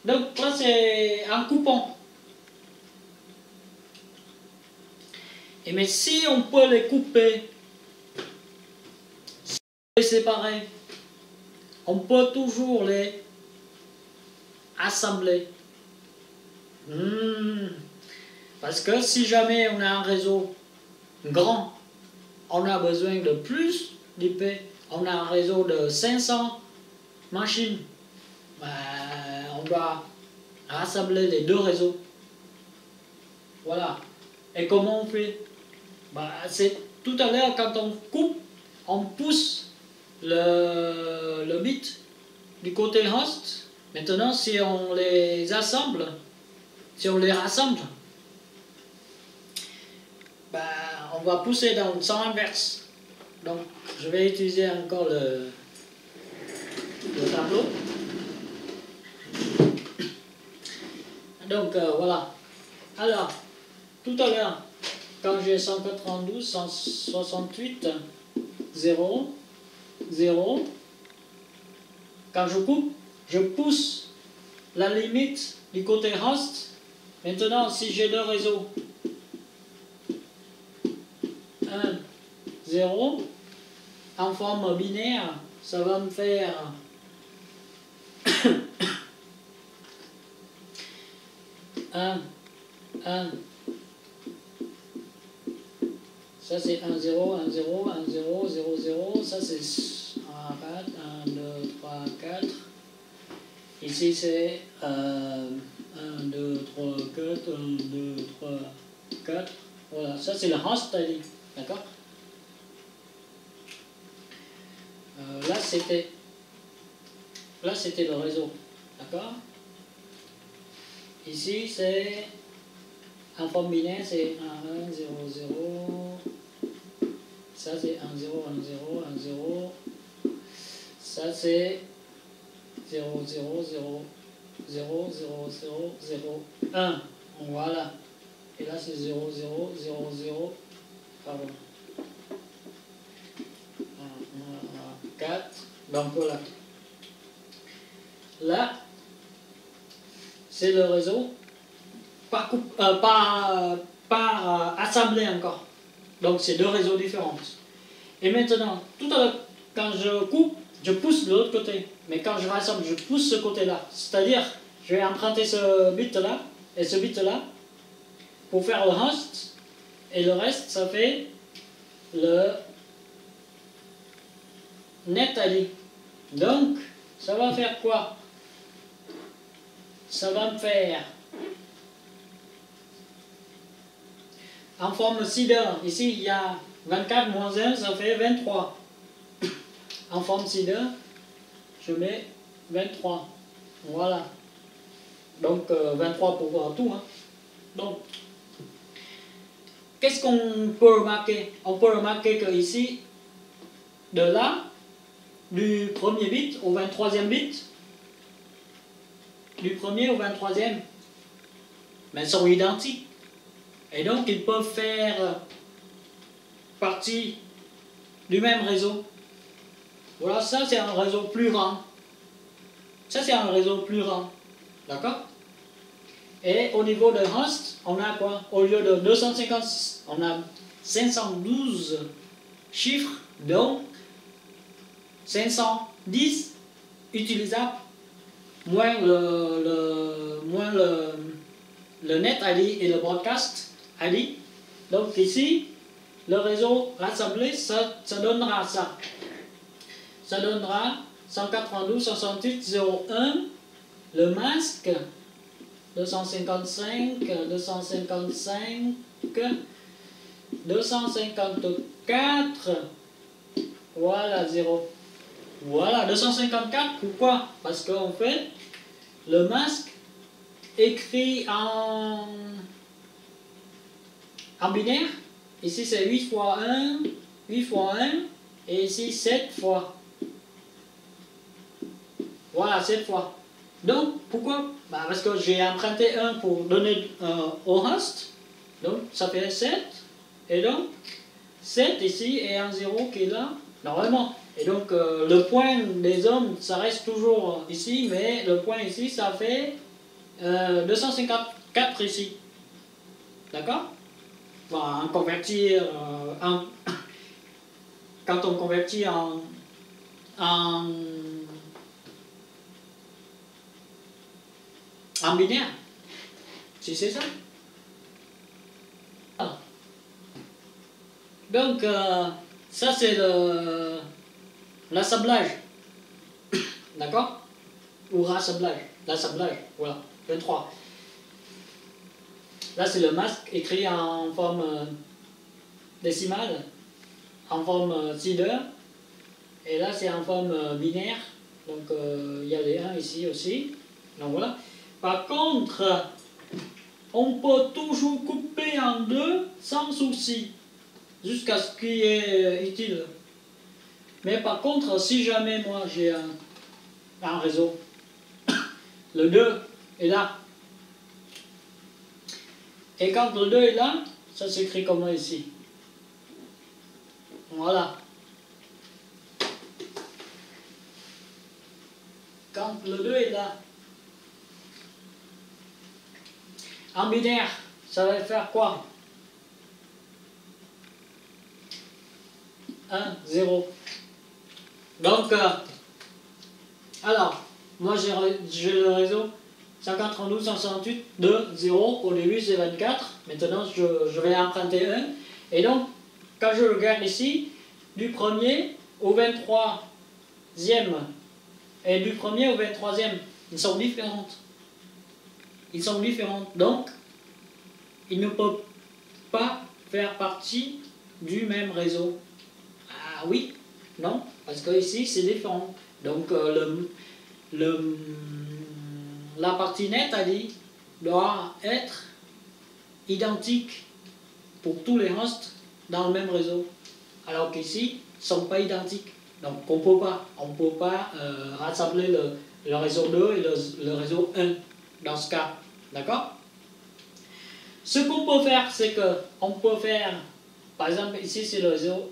Donc là, c'est un coupon. Et mais si on peut les couper, les séparer, on peut toujours les assembler. Parce que si jamais on a un réseau grand, on a besoin de plus d'IP. On a un réseau de 500 machines. On doit rassembler les deux réseaux. Voilà. Et comment on fait? C'est tout à l'heure, quand on coupe, on pousse le bit du côté host. Maintenant, si on les assemble, si on les rassemble, on va pousser dans le sens inverse. Donc, je vais utiliser encore le tableau. Donc, voilà. Alors, tout à l'heure, quand j'ai 192, 168, 0, 0, quand je coupe, je pousse la limite du côté host. Maintenant, si j'ai deux réseaux, 1, 0, en forme binaire, ça va me faire 1, 1. Ça c'est 1, 0, 1, 0, 1, 0, 0, 0. Ça c'est 1, 2, 3, 4. Ici c'est 1, 2, 3, 4, 1, 2, 3, 4. Voilà, ça c'est le host ID. D'accord? Là c'était le réseau. D'accord? Ici c'est en forme binaire, c'est 1, 1, 0, 0. Ça c'est 1, 0, 1, 0, 1, 0. Ça c'est 0, 0, 0, 0, 0, 0, 0, 1. Voilà. Et là c'est 0, 0, 0, 0. Pardon. 4. Donc voilà. Là, c'est le réseau pas assemblé encore. Donc c'est deux réseaux différents. Et maintenant, tout à l'heure, quand je coupe, je pousse de l'autre côté. Mais quand je rassemble, je pousse ce côté-là. C'est-à-dire, je vais emprunter ce bit-là et ce bit-là pour faire le host. Et le reste, ça fait le net ID. Donc, ça va faire quoi? Ça va me faire en forme CIDR. Ici, il y a 24 moins 1, ça fait 23. En forme CIDR, je mets 23. Voilà. Donc, 23 pour voir tout. Hein. Donc, qu'est-ce qu'on peut remarquer? On peut remarquer que ici, de là, du premier bit au 23e bit, du premier au 23e, mais sont identiques. Et donc, ils peuvent faire partie du même réseau. Voilà, ça c'est un réseau plus grand. Ça c'est un réseau plus grand. D'accord? Et au niveau de host, on a quoi? Au lieu de 256, on a 512 chiffres, donc 510 utilisables, moins le net ID et le broadcast ID. Donc ici, le réseau rassemblé, ça donnera ça. Ça donnera 192, 168, 01, le masque, 255, 255, 254, voilà 0. Voilà, 254, pourquoi? Parce qu'en fait, le masque écrit en binaire, ici c'est 8 fois 1, 8 fois 1, et ici 7 fois. Voilà, 7 fois. Donc, pourquoi? Parce que j'ai emprunté 1 pour donner au host, donc ça fait 7, et donc 7 ici et un 0 qui est là, normalement. Et donc le point des hommes, ça reste toujours ici, mais le point ici, ça fait 254 ici. D'accord? Bon, convertir quand on convertit en binaire, si c'est ça. Donc, ça c'est l'assemblage. D'accord? Ou rassemblage. L'assemblage, voilà. 23. Là, c'est le masque écrit en forme décimale, en forme Seeder. Et là, c'est en forme binaire. Donc, il y a les 1 ici aussi. Donc, voilà. Par contre, on peut toujours couper en deux sans souci, jusqu'à ce qui est utile. Mais par contre, si jamais moi j'ai un réseau, le 2 est là. Et quand le 2 est là, ça s'écrit comment ici? Voilà. Quand le 2 est là, en binaire, ça va faire quoi? 1, 0. Donc, alors, moi j'ai le réseau 192, 168, 2, 0, au début c'est 24, maintenant je vais emprunter 1, et donc, quand je regarde ici, du 1er au 23e, et du 1er au 23e, ils sont différentes. Ils sont différentes, donc, ils ne peuvent pas faire partie du même réseau. Ah oui, non, parce que ici c'est différent. Donc, la partie nette, a dit, doit être identique pour tous les hosts dans le même réseau. Alors qu'ici, ils ne sont pas identiques. Donc on ne peut pas rassembler le réseau 2 et le réseau 1 dans ce cas. D'accord? Ce qu'on peut faire, c'est qu'on peut faire, par exemple, ici c'est le réseau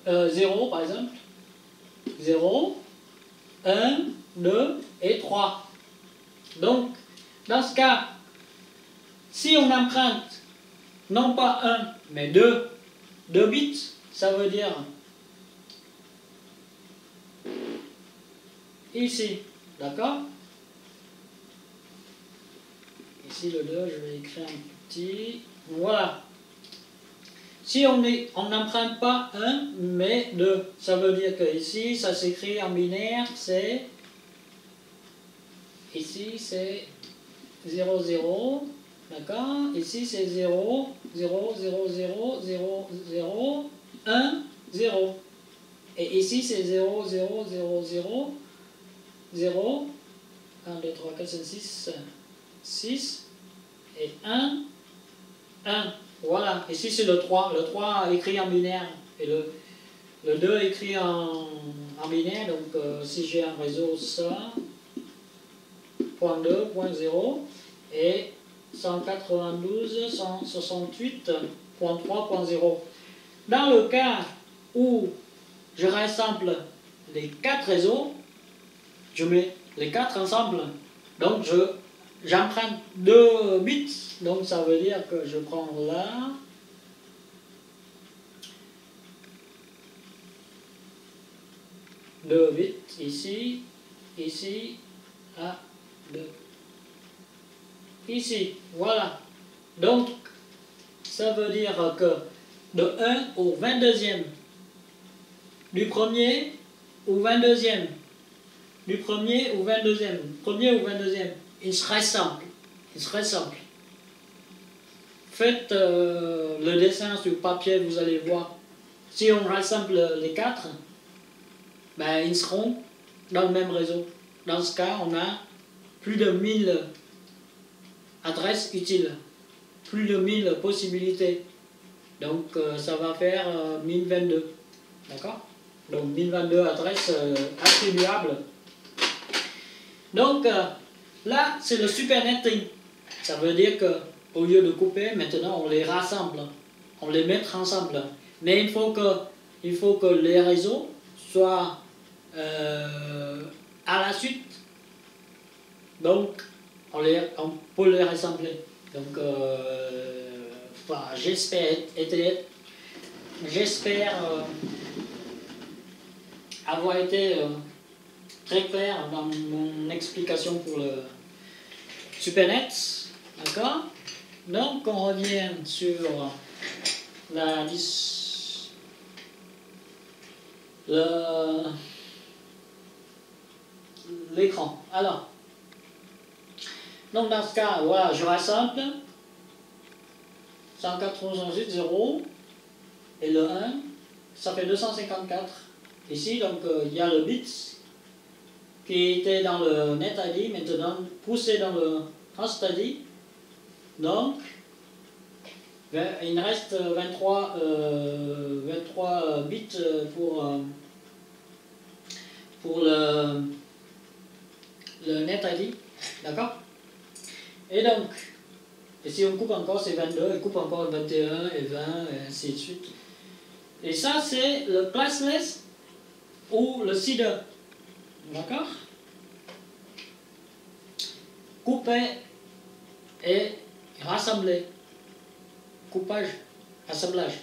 0 par exemple. 0, 1, 2 et 3. Donc, dans ce cas, si on emprunte non pas 1, mais 2 bits, ça veut dire ici, d'accord? Ici le 2, je vais écrire un petit, voilà. Si on n'emprunte pas 1, mais 2, ça veut dire que ici, ça s'écrit en binaire, c'est, ici c'est 0, 0, d'accord? Ici c'est 0, 0, 0, 0, 0, 0, 1, 0. Et ici c'est 0, 0, 0, 0, 0, 1, 2, 3, 4, 5, 6, 6, et 1, 1. Voilà, ici c'est le 3. Le 3 écrit en binaire, et le 2 écrit en binaire, donc si j'ai un réseau ça, point 2, point 0, et 192, 168.3.0. Dans le cas où je rassemble les 4 réseaux, je mets les 4 ensemble. Donc j'emprunte 2 bits. Donc ça veut dire que je prends là. Deux bits ici, ici, là, 2. Ici, voilà. Donc, ça veut dire que de 1 au 22e, du 1er au 22e, du 1er au 22e, 1er au 22e, il serait simple. Il serait simple. Faites le dessin sur papier, vous allez voir. Si on rassemble les 4, ben, ils seront dans le même réseau. Dans ce cas, on a plus de 1000 adresses utiles, plus de 1000 possibilités. Donc ça va faire 1022. D'accord? Donc 1022 adresses attribuables. Donc là, c'est le super netting. Ça veut dire que au lieu de couper, maintenant on les rassemble. On les met ensemble. Mais il faut que les réseaux soient à la suite. Donc on peut les rassembler. Donc, enfin, j'espère avoir été très clair dans mon explication pour le SuperNet. D'accord? Donc, on revient sur l'écran. Alors, donc dans ce cas, voilà, je rassemble 198,0 et le 1, ça fait 254. Ici, donc, il y a le bit qui était dans le NetID, maintenant poussé dans le HostID. Donc, il reste 23 bits pour le NetID. D'accord? Et donc, et si on coupe encore, c'est 22, et coupe encore 21 et 20, et ainsi de suite. Et ça, c'est le classless ou le seeder. D'accord? Couper et rassembler. Coupage, assemblage.